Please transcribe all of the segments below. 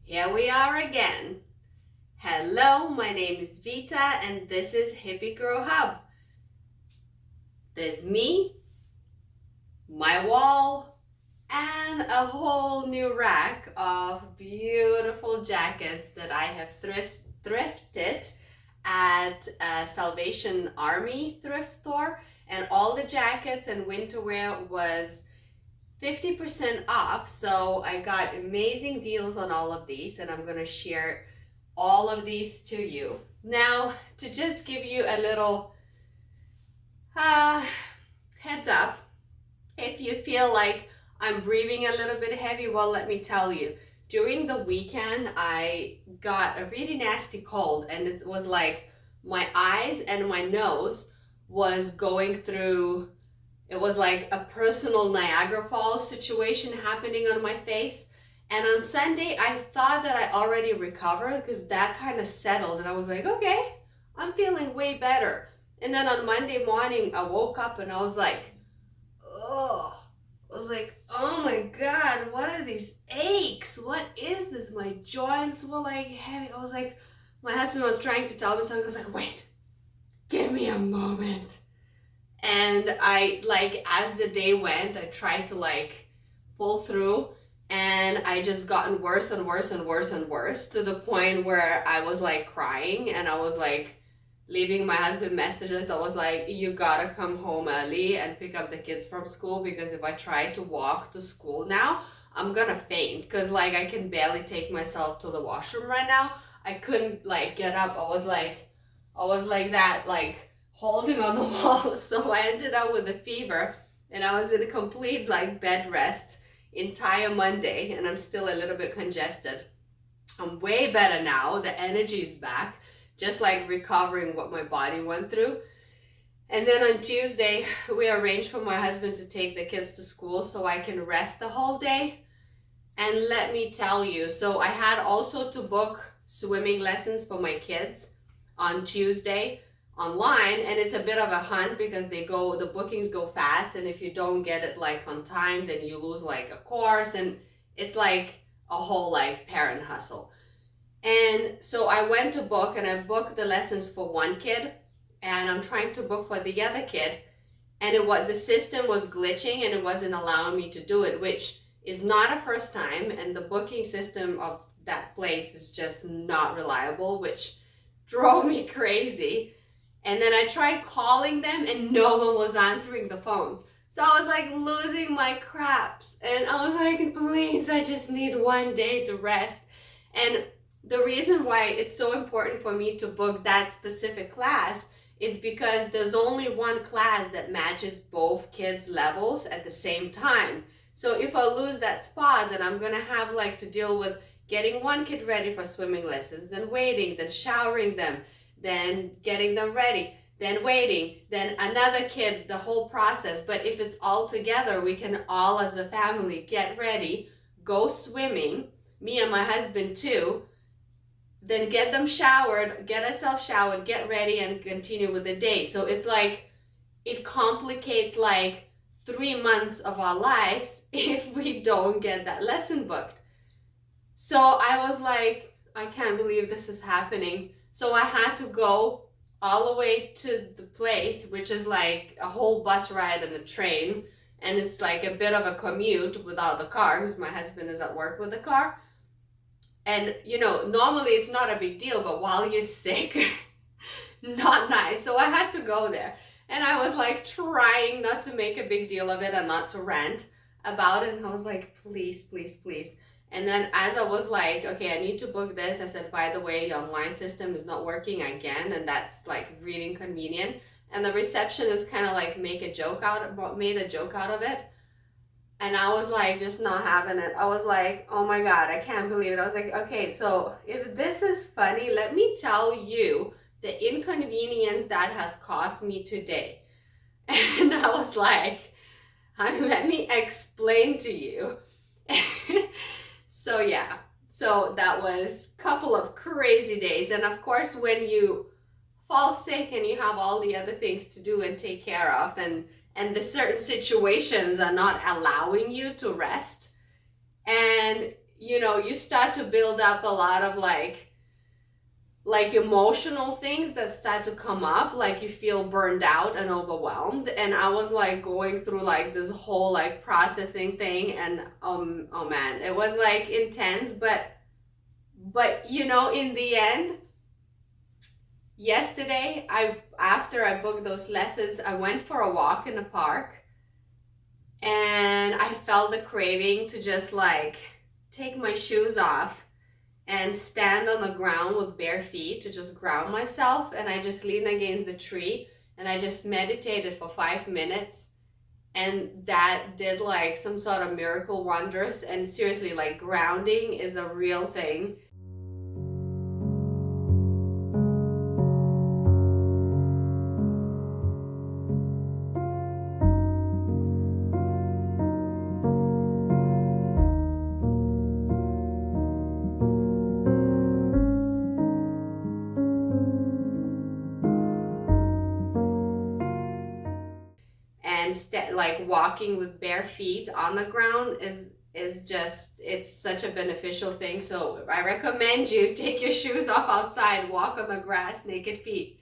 Here we are again. Hello, my name is Vita and this is Hippie Girl Hub. There's me, my wall, and a whole new rack of beautiful jackets that I have thrifted at a Salvation Army thrift store, and all the jackets and winter wear was 50% off, so I got amazing deals on all of these and I'm gonna share all of these to you. Now, to just give you a little heads up, if you feel like I'm breathing a little bit heavy, well, let me tell you, during the weekend I got a really nasty cold, and it was like my eyes and my nose was going through. It was like a personal Niagara Falls situation happening on my face. And on Sunday, I thought that I already recovered because that kind of settled. And I was like, okay, I'm feeling way better. And then on Monday morning, I woke up and I was like, oh. I was like, oh my God, what are these aches? What is this? My joints were like heavy. I was like, my husband was trying to tell me something. I was like, wait, give me a moment. And I, like, as the day went, I tried to like pull through, and I just gotten worse and worse and worse and worse, to the point where I was like crying, and I was like leaving my husband messages. I was like, you gotta come home early and pick up the kids from school, because if I try to walk to school now, I'm gonna faint, because like I can barely take myself to the washroom right now. I couldn't like get up. I was like that, like holding on the wall. So I ended up with a fever, and I was in a complete like bed rest entire Monday, and I'm still a little bit congested. I'm way better now. The energy is back, just like recovering what my body went through. And then on Tuesday, we arranged for my husband to take the kids to school so I can rest the whole day. And let me tell you, so I had also to book swimming lessons for my kids on Tuesday online, and it's a bit of a hunt because the bookings go fast, and if you don't get it like on time, then you lose like a course, and it's like a whole like parent hustle. And so I went to book, and I booked the lessons for one kid, and I'm trying to book for the other kid, and the system was glitching and it wasn't allowing me to do it, which is not a first time, and the booking system of that place is just not reliable, which drove me crazy. And then I tried calling them and no one was answering the phones. So I was like losing my craps, and I was like, please, I just need one day to rest. And the reason why it's so important for me to book that specific class is because there's only one class that matches both kids' levels at the same time. So if I lose that spot, then I'm gonna have like to deal with getting one kid ready for swimming lessons, then waiting, then showering them, then getting them ready, then waiting, then another kid, the whole process. But if it's all together, we can all as a family get ready, go swimming, me and my husband too, then get them showered, get ourselves showered, get ready, and continue with the day. So it's like, it complicates like 3 months of our lives if we don't get that lesson booked. So I was like, I can't believe this is happening. So I had to go all the way to the place, which is like a whole bus ride and a train. And it's like a bit of a commute without the car, because my husband is at work with the car. And you know, normally it's not a big deal, but while you're sick, not nice. So I had to go there. And I was like trying not to make a big deal of it and not to rant about it. And I was like, please, please, please. And then as I was like, okay, I need to book this, I said, by the way, the online system is not working again. And that's like really inconvenient. And the receptionist kind of like made a joke out of it. And I was like, just not having it. I was like, oh my God, I can't believe it. I was like, okay, so if this is funny, let me tell you the inconvenience that has cost me today. And I was like, let me explain to you. So yeah, so that was a couple of crazy days. And of course, when you fall sick and you have all the other things to do and take care of, and the certain situations are not allowing you to rest, and you know, you start to build up a lot of like emotional things that start to come up, like you feel burned out and overwhelmed. And I was like going through like this whole like processing thing, and oh man, it was like intense. But you know, in the end, yesterday, after I booked those lessons, I went for a walk in the park, and I felt the craving to just like take my shoes off and stand on the ground with bare feet to just ground myself. And I just leaned against the tree and I just meditated for 5 minutes. And that did like some sort of miracle wonders. And seriously, like grounding is a real thing. Like walking with bare feet on the ground is just, it's such a beneficial thing. So I recommend you take your shoes off outside, walk on the grass naked feet.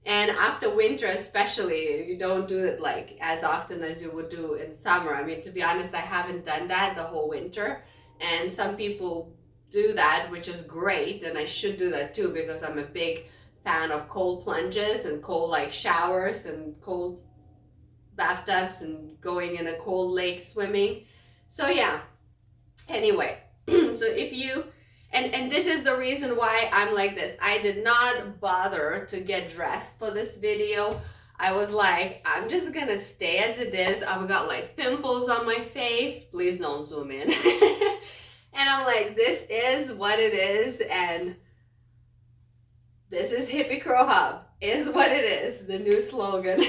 And after winter especially, you don't do it like as often as you would do in summer. I mean, to be honest, I haven't done that the whole winter, and some people do that, which is great, and I should do that too, because I'm a big fan of cold plunges and cold like showers and cold bathtubs and going in a cold lake swimming. So yeah, anyway, so if you, and this is the reason why I'm like this. I did not bother to get dressed for this video. I was like, I'm just gonna stay as it is. I've got like pimples on my face. Please don't zoom in. And I'm like, this is what it is, and this is Hippie Crow Hub is what it is, the new slogan.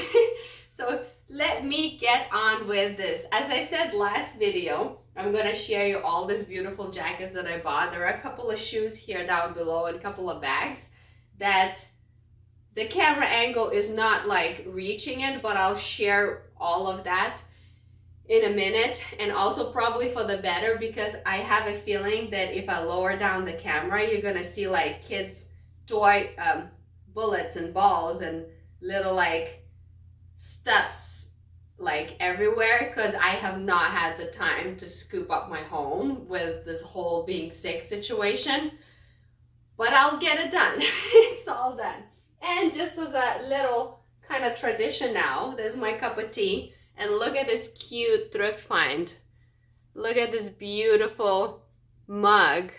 So let me get on with this. As I said last video, I'm gonna share you all these beautiful jackets that I bought. There are a couple of shoes here down below and a couple of bags that the camera angle is not like reaching it, but I'll share all of that in a minute. And also probably for the better, because I have a feeling that if I lower down the camera, you're gonna see like kids' toy bullets and balls and little like stuffs like everywhere, because I have not had the time to scoop up my home with this whole being sick situation. But I'll get it done. It's all done. And just as a little kind of tradition now, there's my cup of tea. And look at this cute thrift find. Look at this beautiful mug.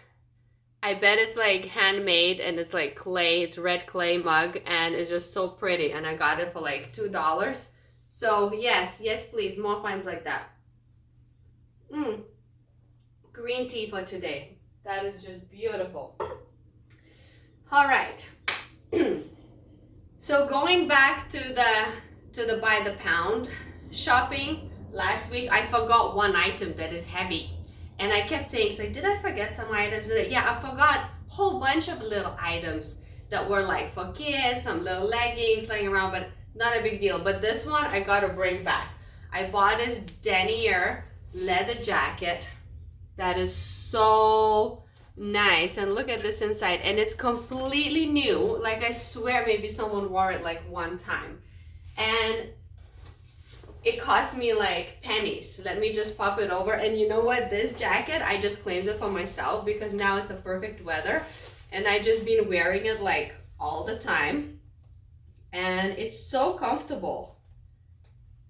I bet it's like handmade, and it's like clay. It's red clay mug, and it's just so pretty. And I got it for like $2. So yes, please, more finds like that. Green tea for today. That is just beautiful. All right. So going back to the by the pound shopping, last week I forgot one item that is heavy. And I kept saying, so did I forget some items? Yeah, I forgot a whole bunch of little items that were like for kids, some little leggings laying around, but not a big deal. But this one I gotta bring back. I bought this denier leather jacket that is so nice. And look at this inside, and it's completely new. Like, I swear maybe someone wore it like one time, and it cost me like pennies. Let me just pop it over. And you know what, this jacket, I just claimed it for myself because now it's a perfect weather, and I just been wearing it like all the time, and it's so comfortable.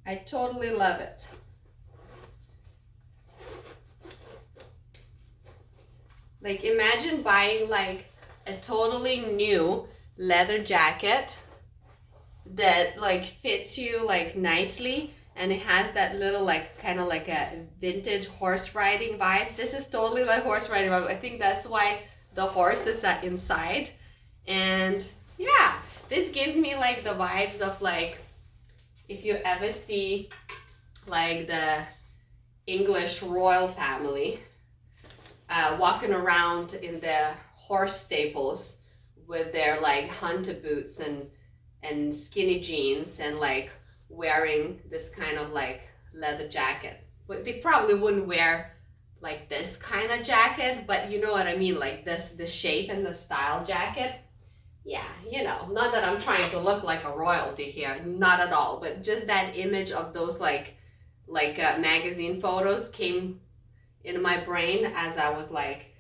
I totally love it. Like, imagine buying like a totally new leather jacket that like fits you like nicely, and it has that little like kind of like a vintage horse riding vibe. This is totally like horse riding vibe. I think that's why the horse is inside. And yeah, this gives me like the vibes of like, if you ever see like the English royal family walking around in their horse stables with their like hunter boots and skinny jeans and like wearing this kind of like leather jacket. But they probably wouldn't wear like this kind of jacket, but you know what I mean, like this, the shape and the style jacket. Yeah, you know, not that I'm trying to look like a royalty here, not at all, but just that image of those like magazine photos came in my brain as I was like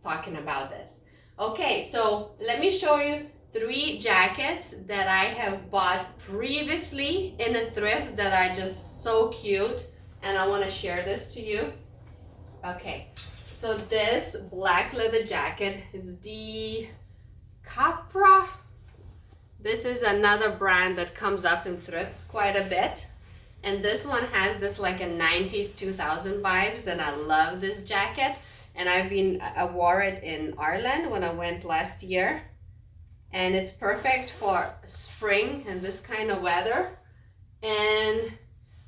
talking about this. Okay, so let me show you 3 jackets that I have bought previously in a thrift that are just so cute, and I want to share this to you. Okay, so this black leather jacket is the Capra. This is another brand that comes up in thrifts quite a bit, and this one has this like a 90s 2000 vibes, and I love this jacket. And I wore it in Ireland when I went last year, and it's perfect for spring and this kind of weather. And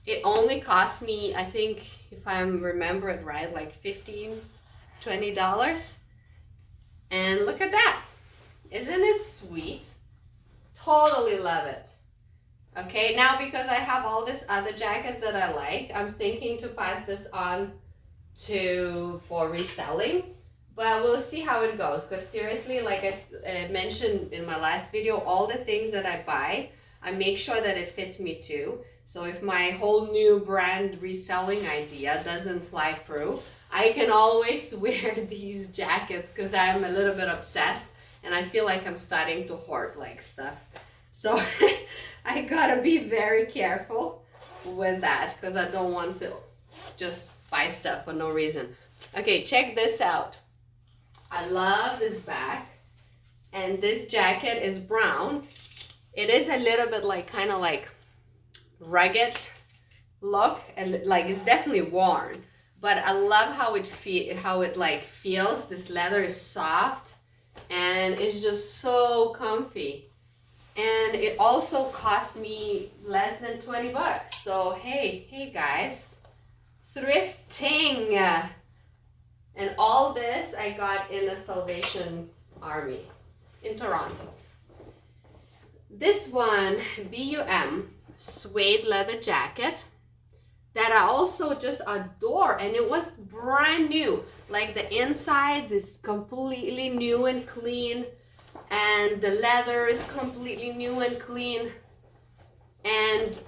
it only cost me, I think, if I remember it right, like $15-20. And look at that. Isn't it sweet? Totally love it. Okay, now because I have all these other jackets that I like, I'm thinking to pass this on for reselling, but we'll see how it goes. Because seriously, like I mentioned in my last video, all the things that I buy, I make sure that it fits me too. So if my whole new brand reselling idea doesn't fly through, I can always wear these jackets because I'm a little bit obsessed, and I feel like I'm starting to hoard like stuff. So I gotta be very careful with that because I don't want to just buy stuff for no reason. Okay, check this out. I love this bag, and this jacket is brown. It is a little bit like kind of like rugged look, and like it's definitely worn, but I love how it feels. This leather is soft and it's just so comfy. And it also cost me less than 20 bucks. So hey guys, thrifting. And all this I got in the Salvation Army in Toronto. This one, BUM suede leather jacket that I also just adore, and it was brand new. Like the insides is completely new and clean, and the leather is completely new and clean. And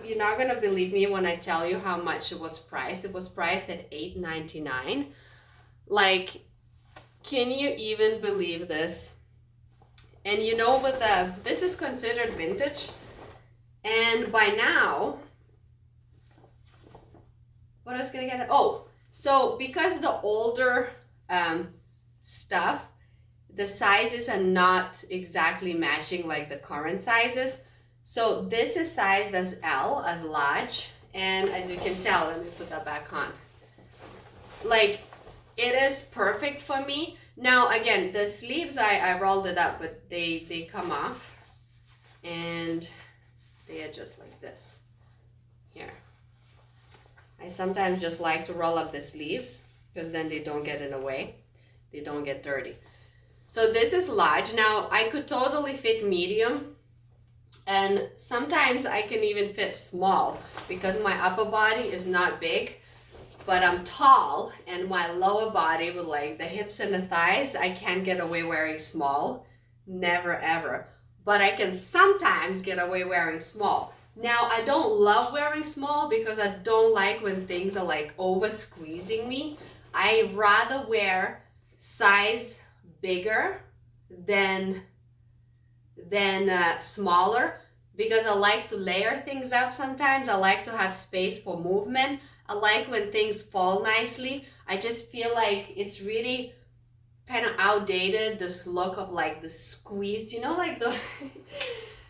you're not gonna believe me when I tell you how much it was priced. It was priced at $8.99. Like, can you even believe this? And you know, this is considered vintage, and by now, what I was gonna get? Oh, so because the older stuff, the sizes are not exactly matching like the current sizes. So this is sized as L, as large, and as you can tell, let me put that back on. Like, it is perfect for me. Now again, the sleeves, I rolled it up, but they come off, and they are just like this. Here. I sometimes just like to roll up the sleeves because then they don't get in the way. They don't get dirty. So this is large. Now I could totally fit medium, and sometimes I can even fit small because my upper body is not big. but I'm tall and my lower body with like the hips and the thighs, I can't get away wearing small. Never ever. But I can sometimes get away wearing small. Now, I don't love wearing small because I don't like when things are like over squeezing me. I rather wear size bigger than smaller because I like to layer things up sometimes. I like to have space for movement. I like when things fall nicely. I just feel like it's really kind of outdated, this look of like the squeezed, you know, like the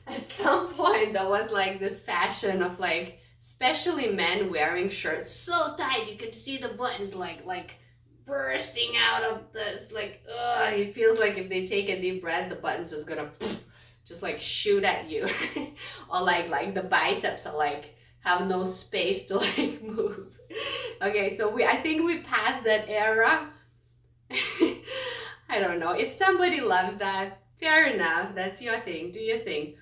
at some point there was like this fashion of like especially men wearing shirts so tight you can see the buttons like bursting out of this, like it feels like if they take a deep breath the button's just gonna just like shoot at you. Or like the biceps are like have no space to like move. Okay, so I think we passed that era. I don't know. If somebody loves that, fair enough. That's your thing. Do your thing.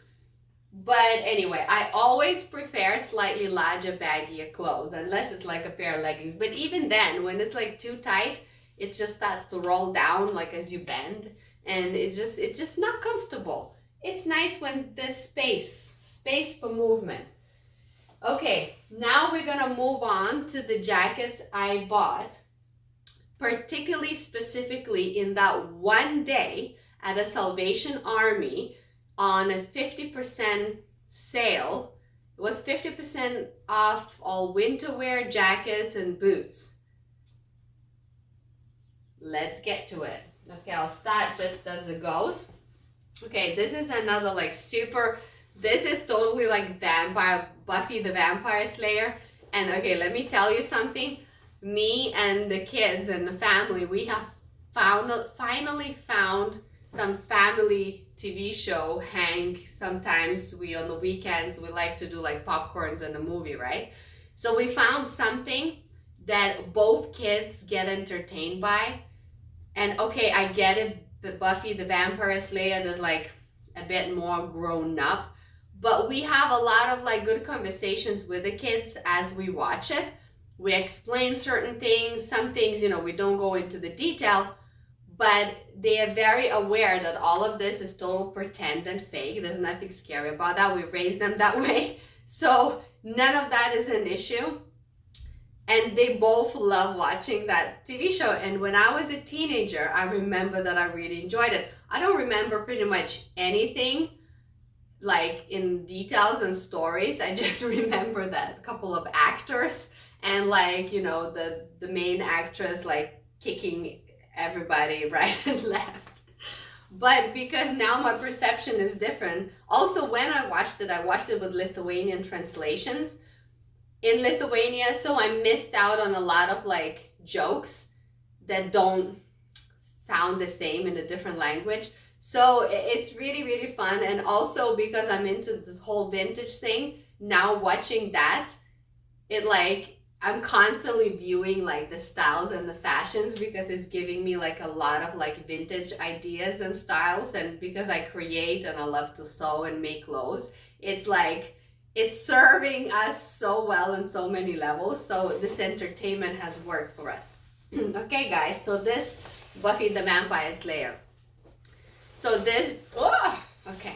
But anyway, I always prefer slightly larger, baggier clothes, unless it's like a pair of leggings. But even then, when it's like too tight, it just starts to roll down like as you bend, and it's just not comfortable. It's nice when there's space for movement. Okay, now we're gonna move on to the jackets I bought, particularly specifically in that one day at a Salvation Army on a 50% sale. It was 50% off all winter wear jackets and boots. Let's get to it. Okay, I'll start just as it goes. Okay, this is another like this is totally like Buffy the Vampire Slayer. And okay, let me tell you something. Me and the kids and the family, we have finally found some family TV show hang. Sometimes on the weekends, we like to do like popcorns and a movie, right? So we found something that both kids get entertained by. And okay, I get it, but Buffy the Vampire Slayer is like a bit more grown up. But we have a lot of like good conversations with the kids as we watch it. We explain certain things, some things, we don't go into the detail, but they are very aware that all of this is total pretend and fake. There's nothing scary about that. We raised them that way. So none of that is an issue. And they both love watching that TV show. And when I was a teenager, I remember that I really enjoyed it. I don't remember pretty much anything like in details and stories. I just remember that a couple of actors and like, the main actress like kicking everybody right and left. But because now my perception is different. Also, when I watched it with Lithuanian translations in Lithuania, so I missed out on a lot of like jokes that don't sound the same in a different language. So it's really, really fun. And also because I'm into this whole vintage thing, now watching that, I'm constantly viewing like the styles and the fashions because it's giving me like a lot of like vintage ideas and styles. And because I create and I love to sew and make clothes, it's serving us so well in so many levels. So this entertainment has worked for us. Okay guys, so this Buffy the Vampire Slayer. So this, okay.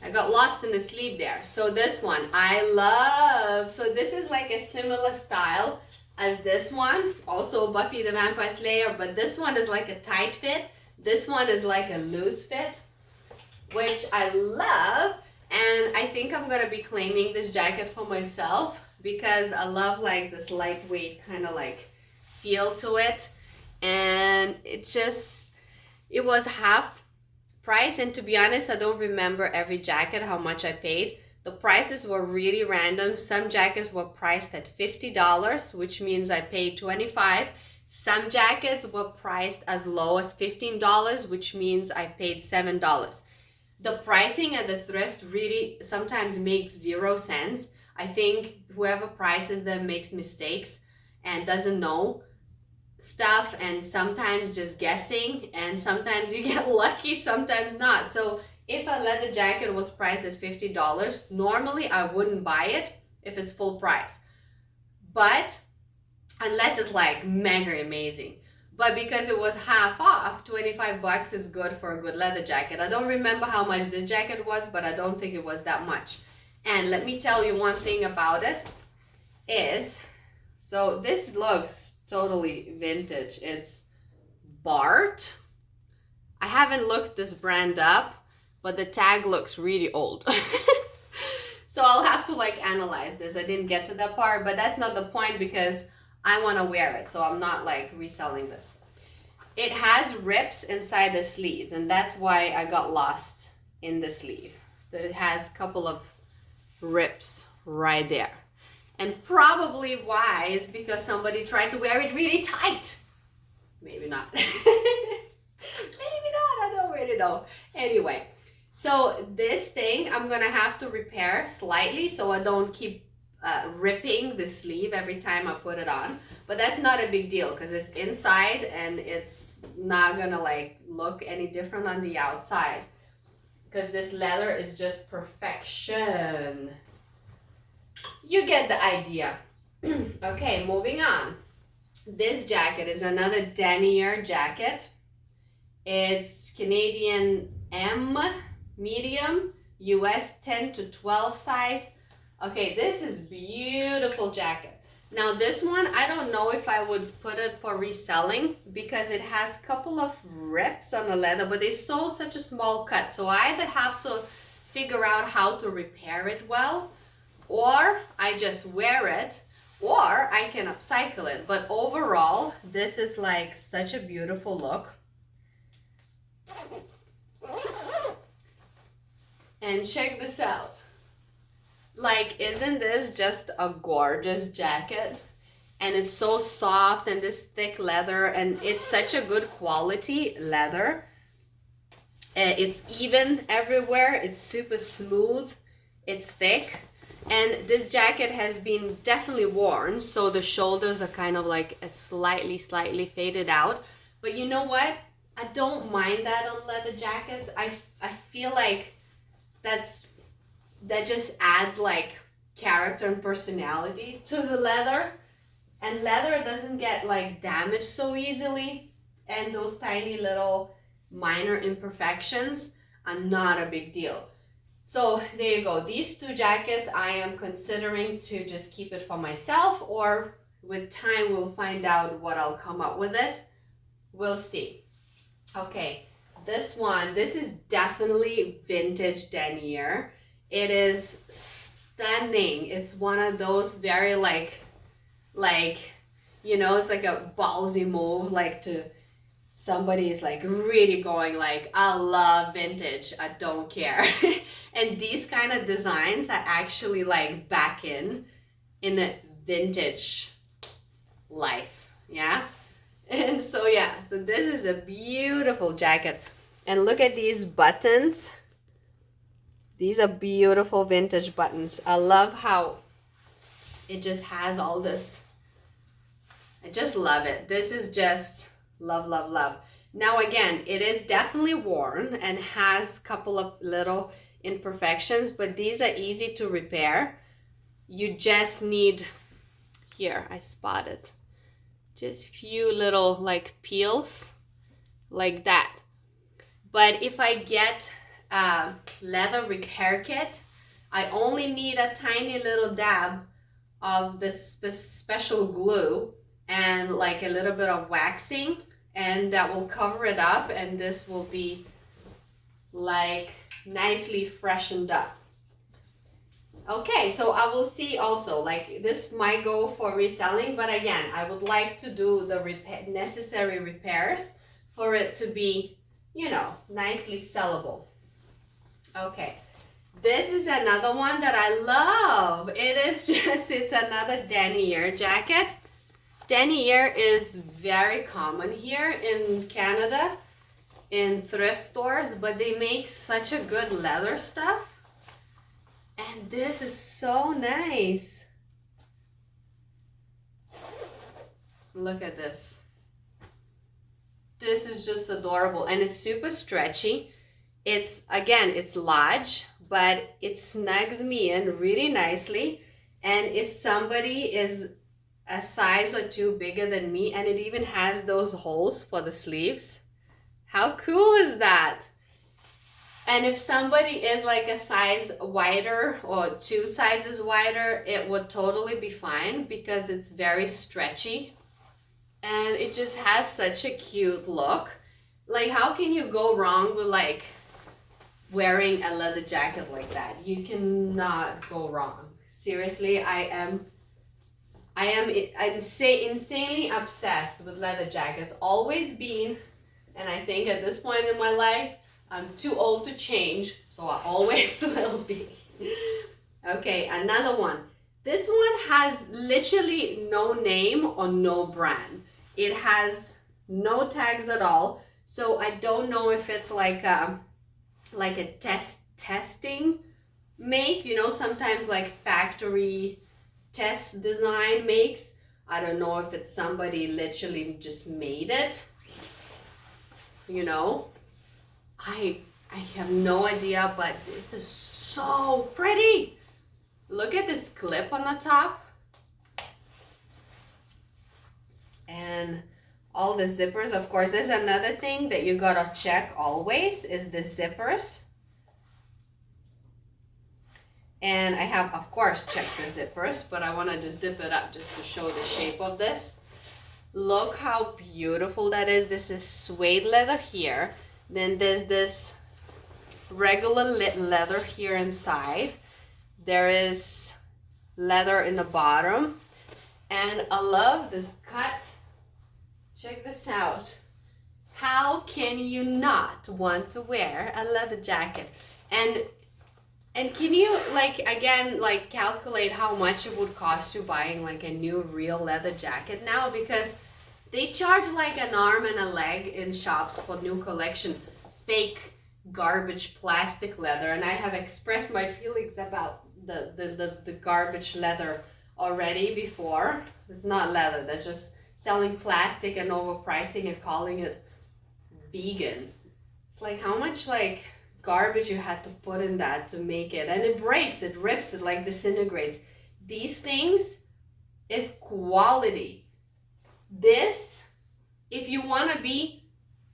I got lost in the sleeve there. So this one I love. So this is like a similar style as this one, also Buffy the Vampire Slayer, but this one is like a tight fit. This one is like a loose fit, which I love. And I think I'm gonna be claiming this jacket for myself because I love like this lightweight kind of like feel to it. And it was half price, and to be honest, I don't remember every jacket how much I paid. The prices were really random. Some jackets were priced at $50, which means I paid $25. Some jackets were priced as low as $15, which means I paid $7. The pricing at the thrift really sometimes makes 0 sense. I think whoever prices them makes mistakes and doesn't know stuff, and sometimes just guessing, and sometimes you get lucky, sometimes not. So if a leather jacket was priced at $50, normally I wouldn't buy it if it's full price. But unless it's like mega amazing. But because it was half off, 25 bucks is good for a good leather jacket. I don't remember how much the jacket was, but I don't think it was that much. And let me tell you one thing about it is, so this looks totally vintage. It's Bart. I haven't looked this brand up, but the tag looks really old. So I'll have to like analyze this. I didn't get to that part, but that's not the point because I want to wear it, so I'm not like reselling this. It has rips inside the sleeves, and that's why I got lost in the sleeve. It has a couple of rips right there. And probably why is because somebody tried to wear it really tight. Maybe not. Maybe not, I don't really know. Anyway, so this thing I'm gonna have to repair slightly so I don't keep ripping the sleeve every time I put it on, but that's not a big deal because it's inside and it's not gonna like look any different on the outside because this leather is just perfection. You get the idea. Okay, moving on. This jacket is another denier jacket. It's Canadian M medium, US 10 to 12 size. Okay, this is beautiful jacket. Now this one, I don't know if I would put it for reselling because it has a couple of rips on the leather, but they sew such a small cut. So I either have to figure out how to repair it well, or I just wear it, or I can upcycle it. But overall, this is like such a beautiful look. And check this out. Like, isn't this just a gorgeous jacket? And it's so soft and this thick leather, and it's such a good quality leather. It's even everywhere. It's super smooth. It's thick. And this jacket has been definitely worn, so the shoulders are kind of like a slightly faded out. But you know what? I don't mind that on leather jackets. I feel like that just adds like character and personality to the leather, and leather doesn't get like damaged so easily, and those tiny little minor imperfections are not a big deal. So there you go. These two jackets I am considering to just keep it for myself, or with time we'll find out what I'll come up with it. We'll see. Okay, this is definitely vintage denier. It is stunning. It's one of those very like, you know, it's like a ballsy move, like to somebody is like really going like, I love vintage, I don't care. And these kind of designs are actually like back in the vintage life, yeah? And so yeah, so this is a beautiful jacket. And look at these buttons. These are beautiful vintage buttons. I love how it just has all this. I just love it. This is just love, love, love. Now again, it is definitely worn and has a couple of little imperfections, but these are easy to repair. You just need, here I spotted, just few little like peels like that. But if I get leather repair kit, I only need a tiny little dab of this special glue and like a little bit of waxing, and that will cover it up, and this will be like nicely freshened up. Okay, so I will see also, like this might go for reselling, but again, I would like to do the necessary repairs for it to be, you know, nicely sellable. Okay, this is another one that I love. It is just, it's another denier jacket. Denier is very common here in Canada in thrift stores, but they make such a good leather stuff. And this is so nice. Look at this. This is just adorable, and it's super stretchy. It's, again, it's large, but it snugs me in really nicely. And if somebody is a size or two bigger than me, and it even has those holes for the sleeves. How cool is that? And if somebody is like a size wider or 2 sizes wider, it would totally be fine because it's very stretchy. And it just has such a cute look. Like, how can you go wrong with like wearing a leather jacket like that? You cannot go wrong. Seriously, I'm insanely obsessed with leather jackets. Always been, and I think at this point in my life, I'm too old to change, so I always will be. Okay, another one. This one has literally no name or no brand. It has no tags at all, so I don't know if it's like a testing make. You know, sometimes like factory test design makes. I don't know if it's somebody literally just made it. You know, I have no idea, but this is so pretty. Look at this clip on the top. And all the zippers. Of course, there's another thing that you gotta check always is the zippers. And I have, of course, checked the zippers, but I wanted to zip it up just to show the shape of this. Look how beautiful that is. This is suede leather here. Then there's this regular leather here inside. There is leather in the bottom. And I love this cut. Check this out. How can you not want to wear a leather jacket? And can you, like, again, like, calculate how much it would cost you buying like a new real leather jacket now? Because they charge like an arm and a leg in shops for new collection fake garbage plastic leather, and I have expressed my feelings about the garbage leather already before. It's not leather, they're just selling plastic and overpricing it, calling it vegan. It's like how much like garbage you had to put in that to make it, and it breaks, it rips, it like disintegrates. These things is quality. This, if you want to be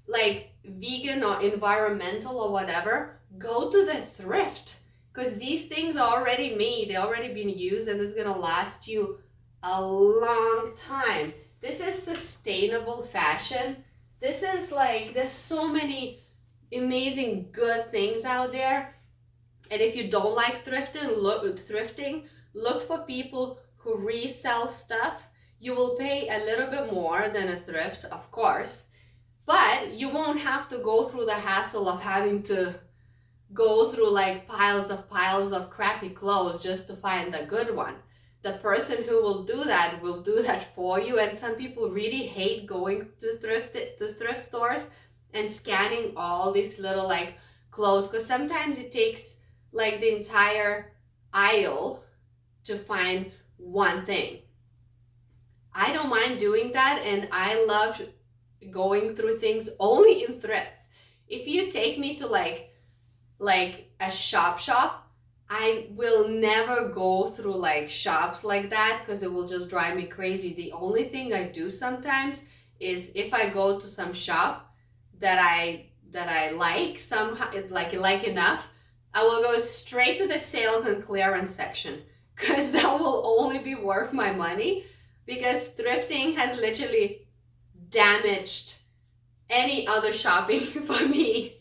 like vegan or environmental or whatever, go to the thrift, because these things are already made, they're already been used, and it's gonna last you a long time. This is sustainable fashion. This is like, there's so many amazing good things out there. And if you don't like thrifting, look for people who resell stuff. You will pay a little bit more than a thrift, of course, but you won't have to go through the hassle of having to go through like piles of crappy clothes just to find a good one. The person who will do that for you. And some people really hate going to thrift stores and scanning all these little like clothes, because sometimes it takes like the entire aisle to find one thing. I don't mind doing that, and I love going through things only in thrifts. If you take me to like a shop, I will never go through like shops like that, because it will just drive me crazy. The only thing I do sometimes is if I go to some shop that I like somehow, like enough, I will go straight to the sales and clearance section, because that will only be worth my money, because thrifting has literally damaged any other shopping for me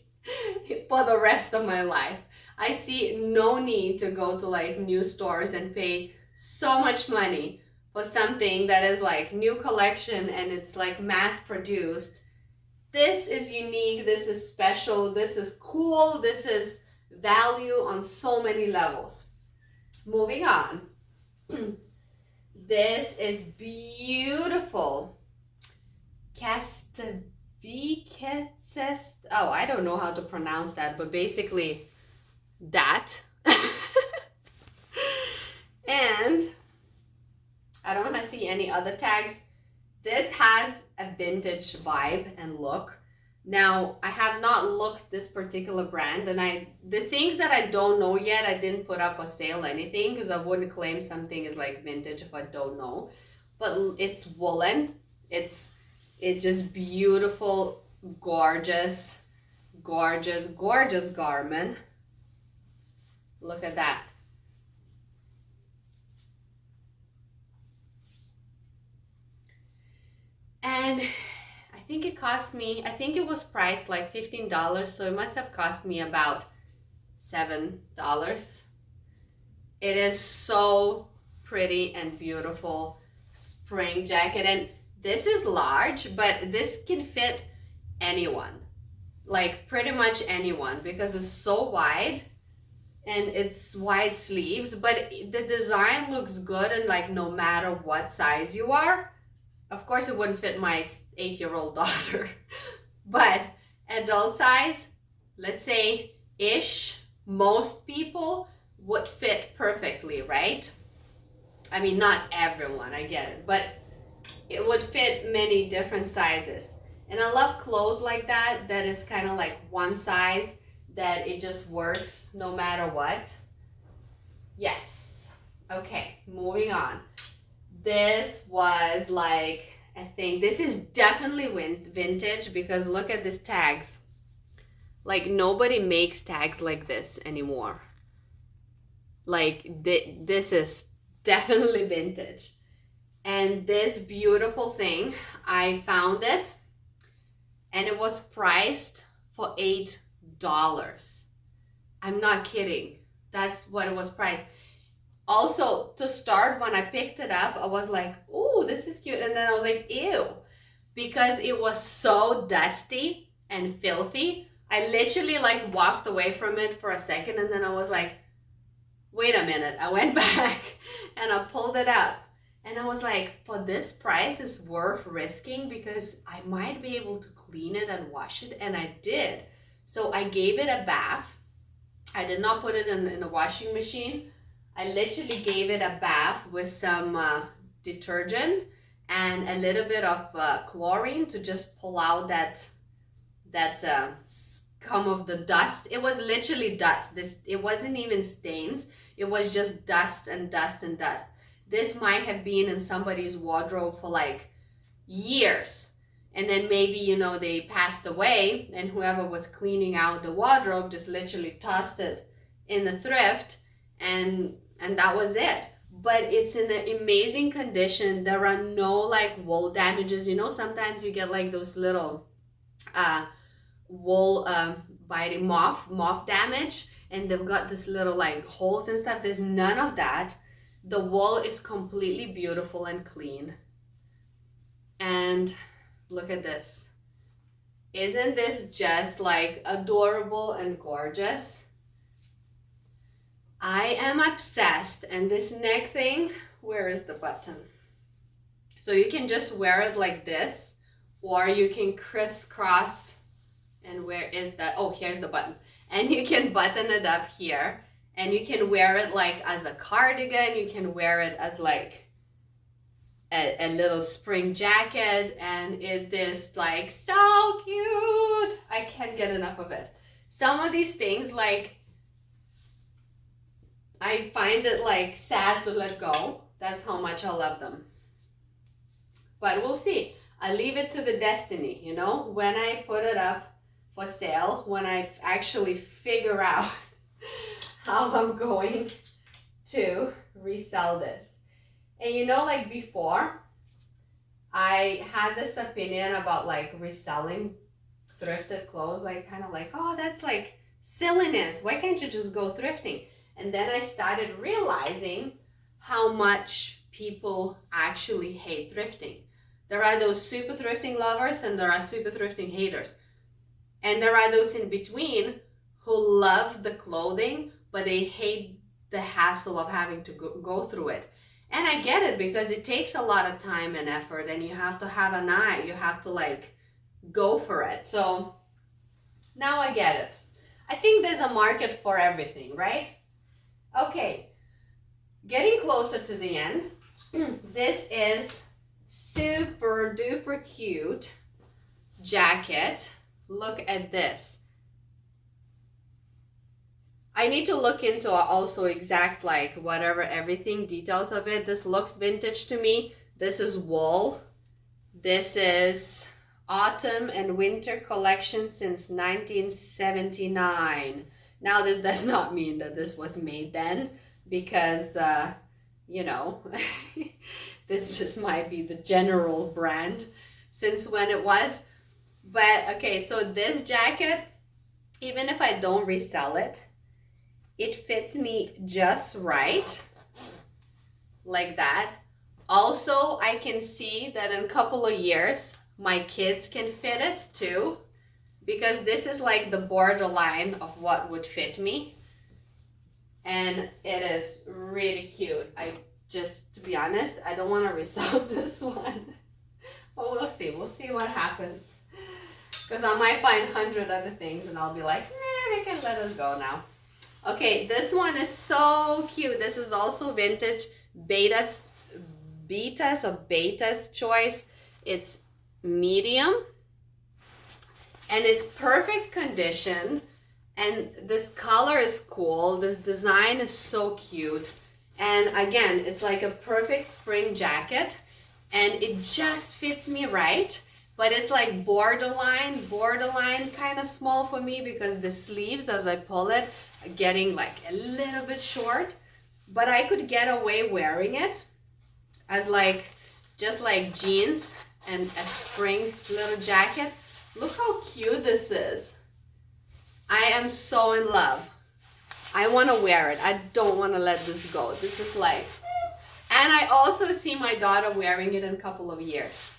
for the rest of my life. I see no need to go to like new stores and pay so much money for something that is like new collection and it's like mass produced. This is unique, this is special, this is cool, this is value on so many levels. Moving on. This is beautiful. Oh, I don't know how to pronounce that, but basically that. And I don't see any other tags. This has a vintage vibe and look. Now, I have not looked this particular brand, and the things that I don't know yet, I didn't put up a sale or anything, because I wouldn't claim something is like vintage if I don't know. but it's woolen. It's just beautiful, gorgeous, gorgeous, gorgeous garment. Look at that. And I think it cost me, I think it was priced like $15, so it must have cost me about $7. It is so pretty and beautiful spring jacket, and this is large, but this can fit anyone, like pretty much anyone, because it's so wide and it's wide sleeves, but the design looks good, and like no matter what size you are. Of course it wouldn't fit my 8-year-old daughter, but adult size, let's say ish, most people would fit perfectly, right? I mean, not everyone, I get it, but it would fit many different sizes. And I love clothes like that, that is kind of like one size, that it just works no matter what. Yes. Okay, moving on. This was like, I think this is definitely vintage, because look at these tags. Like nobody makes tags like this anymore. Like this is definitely vintage. And this beautiful thing, I found it, and it was priced for $8. I'm not kidding. That's what it was priced. Also, to start, when I picked it up, I was like, "Ooh, this is cute," and then I was like, "Ew," because it was so dusty and filthy. I literally like walked away from it for a second, and then I was like, "Wait a minute." I went back and I pulled it up, and I was like, "For this price, it's worth risking, because I might be able to clean it and wash it," and I did. So I gave it a bath. I did not put it in a washing machine. I literally gave it a bath with some detergent and a little bit of chlorine to just pull out that scum of the dust. It was literally dust. It wasn't even stains. It was just dust and dust and dust. This might have been in somebody's wardrobe for like years. And then maybe, you know, they passed away, and whoever was cleaning out the wardrobe just literally tossed it in the thrift, and that was it. But it's in an amazing condition. There are no like wool damages. You know, sometimes you get like those little wool biting moth damage, and they've got this little like holes and stuff. There's none of that. The wool is completely beautiful and clean. And look at this. Isn't this just like adorable and gorgeous? I am obsessed. And this neck thing, where is the button? So you can just wear it like this, or you can crisscross. And where is that? Oh, here's the button. And you can button it up here, and you can wear it like as a cardigan. You can wear it as like a little spring jacket, and it is like so cute. I can't get enough of it. Some of these things, like, I find it like sad to let go. That's how much I love them. But we'll see. I leave it to the destiny, you know, when I put it up for sale, when I actually figure out how I'm going to resell this. And you know, like before, I had this opinion about like reselling thrifted clothes, like kind of like, oh, that's like silliness. Why can't you just go thrifting? And then I started realizing how much people actually hate thrifting. There are those super thrifting lovers, and there are super thrifting haters. And there are those in between who love the clothing, but they hate the hassle of having to go through it. And I get it, because it takes a lot of time and effort, and you have to have an eye. You have to like go for it. So now I get it. I think there's a market for everything, right? Okay, getting closer to the end. This is super duper cute jacket. Look at this. I need to look into also exact like whatever everything details of it. This looks vintage to me. This is wool. This is autumn and winter collection since 1979. Now, this does not mean that this was made then, because, you know, this just might be the general brand since when it was. But, okay, so this jacket, even if I don't resell it, it fits me just right, like that. Also, I can see that in a couple of years, my kids can fit it too, because this is like the borderline of what would fit me. And it is really cute. To be honest, I don't want to resell this one. But we'll see. We'll see what happens. Because I might find 100 other things and I'll be like, we can let it go now. Okay, this one is so cute. This is also vintage. Vita's choice. It's medium. And it's perfect condition. And this color is cool. This design is so cute. And again, it's like a perfect spring jacket. And it just fits me right. But it's like borderline kind of small for me, because the sleeves, as I pull it, are getting like a little bit short. But I could get away wearing it as like, just like jeans and a spring little jacket. Look how cute this is. I am so in love. I want to wear it. I don't want to let this go. This is like, and I also see my daughter wearing it in a couple of years.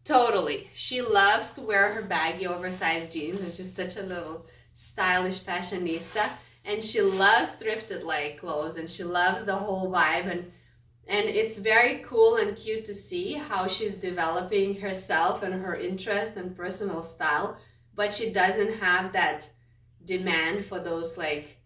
Totally. She loves to wear her baggy oversized jeans, and she's such a little stylish fashionista, and she loves thrifted like clothes, and she loves the whole vibe, and it's very cool and cute to see how she's developing herself and her interest and personal style, but she doesn't have that demand for those like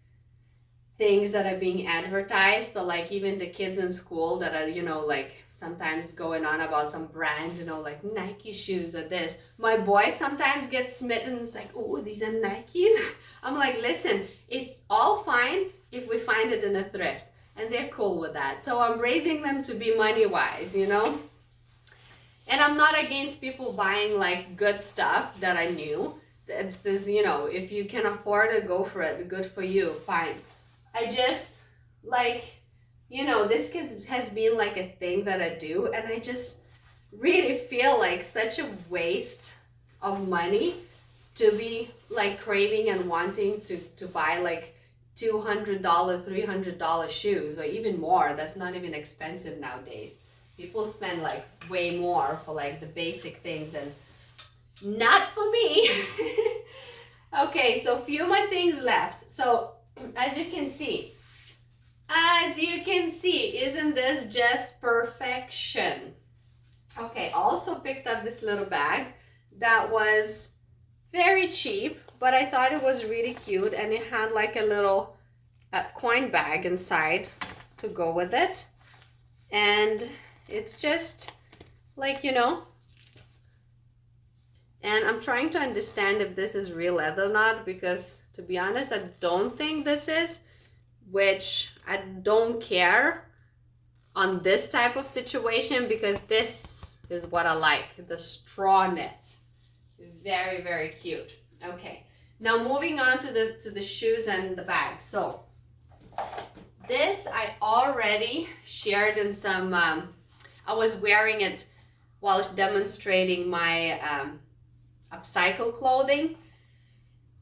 things that are being advertised, or like even the kids in school that are, you know, like sometimes going on about some brands, you know, like Nike shoes or this. My boy sometimes gets smitten. It's like, oh, these are Nikes. I'm like, listen, it's all fine if we find it in a thrift, and they're cool with that. So I'm raising them to be money wise, you know. And I'm not against people buying like good stuff that I knew. This, you know, if you can afford it, go for it. Good for you. Fine. I just like, you know, this has been like a thing that I do, and I just really feel like such a waste of money to be like craving and wanting to buy like $200, $300 shoes, or even more. That's not even expensive nowadays. People spend like way more for like the basic things, and not for me. Okay, so a few more things left. So as you can see, isn't this just perfection? Okay, also picked up this little bag that was very cheap, but I thought it was really cute, and it had like a little coin bag inside to go with it. And it's just like, you know, and I'm trying to understand if this is real leather or not, because to be honest, I don't think this is, which I don't care on this type of situation, because this is what I like, the straw knit. Very, very cute. Okay, now moving on to the shoes and the bag. So this I already shared in some, I was wearing it while demonstrating my upcycle clothing.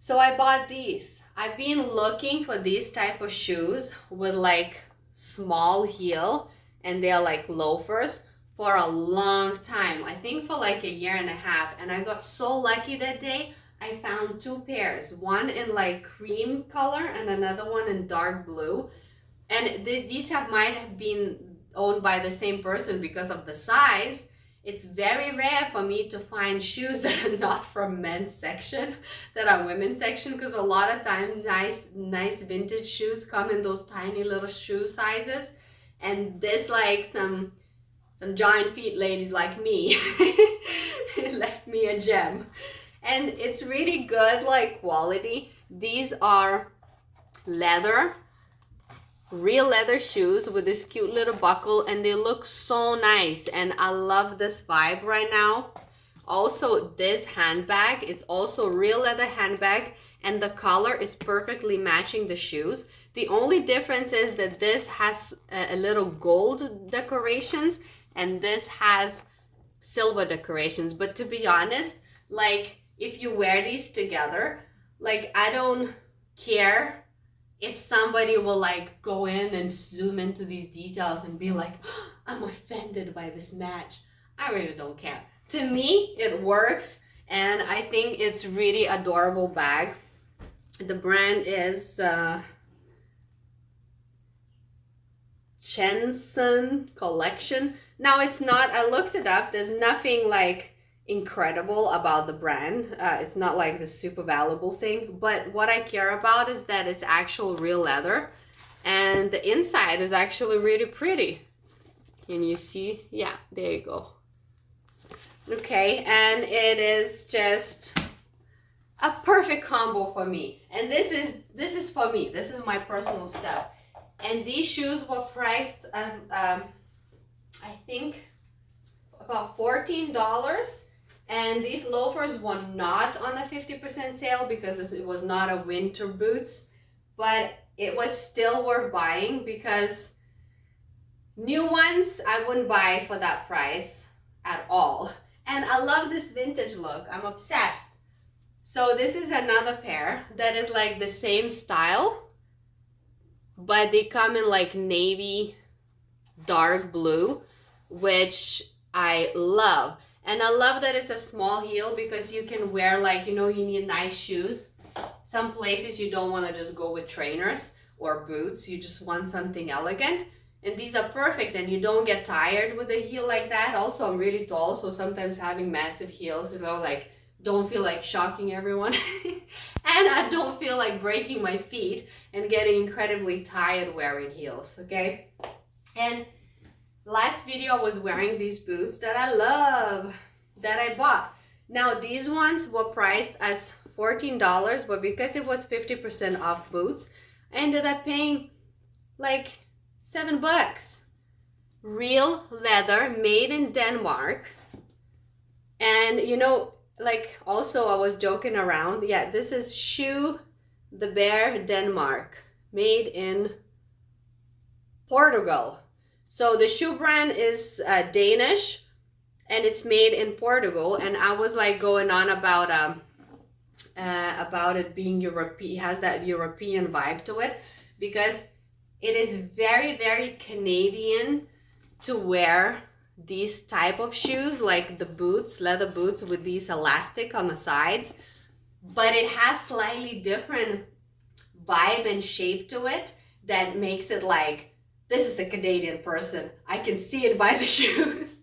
So I bought these. I've been looking for these type of shoes with like small heel, and they're like loafers, for a long time. I think for like a year and a half. And I got so lucky that day. I found two pairs, one in like cream color and another one in dark blue. And these might have been owned by the same person because of the size. It's very rare for me to find shoes that are not from men's section, that are women's section, because a lot of times nice vintage shoes come in those tiny little shoe sizes, and this like some giant feet lady like me it left me a gem. And it's really good like quality. These are leather, real leather shoes with this cute little buckle, and they look so nice, and I love this vibe right now. Also, this handbag, it's also real leather handbag, and the color is perfectly matching the shoes. The only difference is that this has a little gold decorations and this has silver decorations. But to be honest, like if you wear these together, like I don't care if somebody will like go in and zoom into these details and be like, oh, I'm offended by this match. I really don't care. To me, it works, and I think it's really adorable bag. The brand is Chenson Collection. Now it's not, I looked it up, there's nothing like incredible about the brand. It's not like the super valuable thing, but what I care about is that it's actual real leather, and the inside is actually really pretty. Can you see? Yeah, there you go. Okay, and it is just a perfect combo for me. And this is for me. This is my personal stuff. And these shoes were priced as I think about $14. And these loafers were not on a 50% sale because it was not a winter boots, but it was still worth buying because new ones I wouldn't buy for that price at all. And I love this vintage look. I'm obsessed. So this is another pair that is like the same style, but they come in like navy dark blue, which I love. And I love that it's a small heel because you can wear like, you know, you need nice shoes. Some places you don't want to just go with trainers or boots. You just want something elegant. And these are perfect, and you don't get tired with a heel like that. Also, I'm really tall, so sometimes having massive heels, you know, like don't feel like shocking everyone. And I don't feel like breaking my feet and getting incredibly tired wearing heels, okay? And last video I was wearing these boots that I love, that I bought. Now these ones were priced as $14, but because it was 50% off boots, I ended up paying like $7. Real leather, made in Denmark. And you know, like also I was joking around. Yeah, this is Shoe the Bear Denmark, made in Portugal. So the shoe brand is Danish, and it's made in Portugal. And I was like going on about it being European, has that European vibe to it, because it is very, very Canadian to wear these type of shoes, like the boots, leather boots with these elastic on the sides, but it has slightly different vibe and shape to it that makes it like, this is a Canadian person. I can see it by the shoes.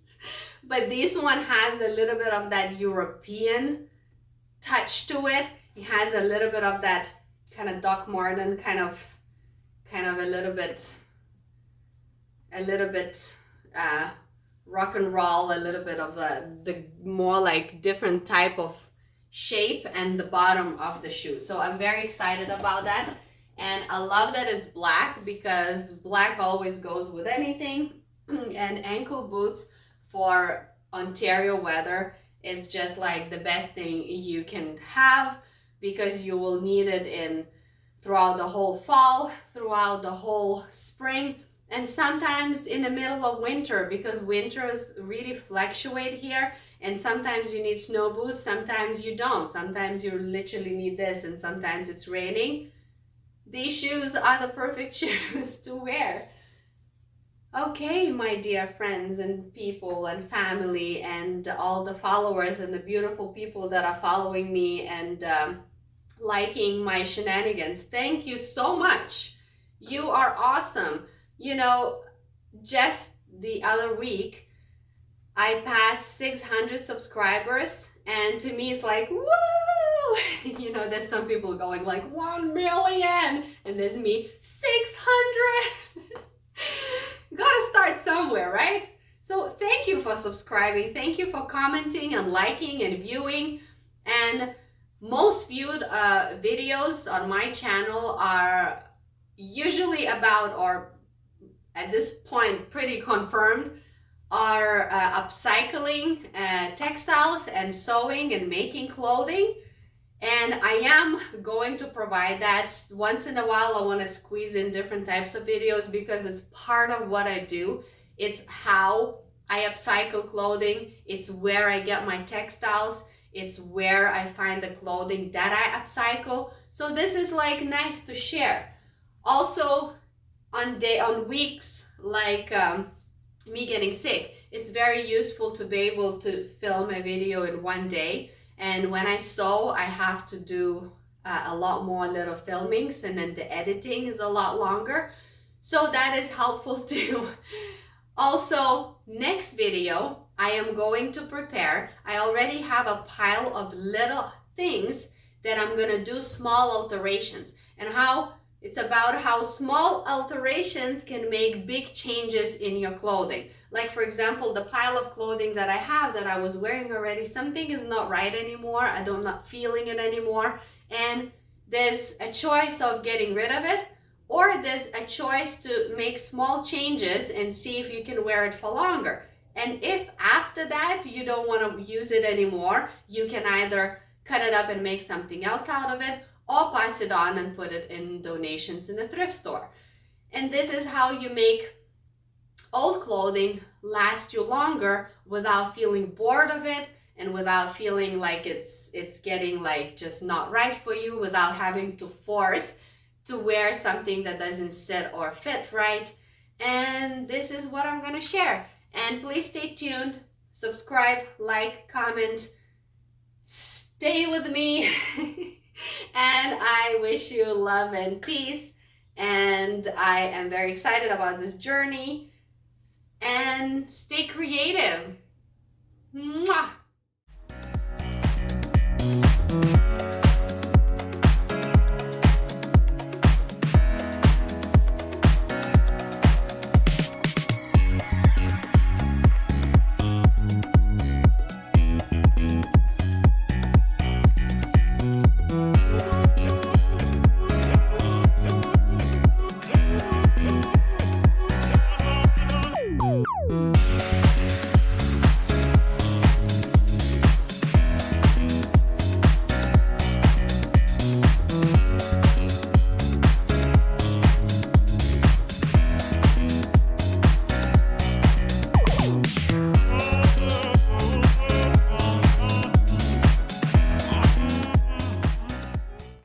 But this one has a little bit of that European touch to it. It has a little bit of that kind of Doc Marten kind of a little bit rock and roll, a little bit of the more like different type of shape and the bottom of the shoe. So I'm very excited about that. And I love that it's black because black always goes with anything. And ankle boots for Ontario weather, it's just like the best thing you can have because you will need it throughout the whole fall, throughout the whole spring, and sometimes in the middle of winter, because winters really fluctuate here, and sometimes you need snow boots, sometimes you don't. Sometimes you literally need this, and sometimes it's raining. These shoes are the perfect shoes to wear. Okay, my dear friends and people and family and all the followers and the beautiful people that are following me and liking my shenanigans, thank you so much. You are awesome. You know, just the other week I passed 600 subscribers, and to me it's like, woo! You know, there's some people going like 1 million, and there's me 600. Gotta start somewhere, right? So thank you for subscribing, thank you for commenting and liking and viewing. And most viewed videos on my channel are usually about, or at this point pretty confirmed, are upcycling textiles and sewing and making clothing. And I am going to provide that. Once in a while I want to squeeze in different types of videos because it's part of what I do. It's how I upcycle clothing. It's where I get my textiles. It's where I find the clothing that I upcycle. So this is like nice to share. Also, on weeks like me getting sick, it's very useful to be able to film a video in one day. And when I sew, I have to do a lot more little filmings, and then the editing is a lot longer. So that is helpful too. Also, next video, I am going to prepare. I already have a pile of little things that I'm gonna do small alterations, and how it's about how small alterations can make big changes in your clothing. Like for example, the pile of clothing that I have that I was wearing already, something is not right anymore. I'm not feeling it anymore. And there's a choice of getting rid of it, or there's a choice to make small changes and see if you can wear it for longer. And if after that you don't want to use it anymore, you can either cut it up and make something else out of it, or pass it on and put it in donations in a thrift store. And this is how you make old clothing last you longer without feeling bored of it, and without feeling like it's getting like just not right for you, without having to force to wear something that doesn't sit or fit right. And this is what I'm gonna share. And please stay tuned, subscribe, like, comment, stay with me. And I wish you love and peace. And I am very excited about this journey. And stay creative. Mwah!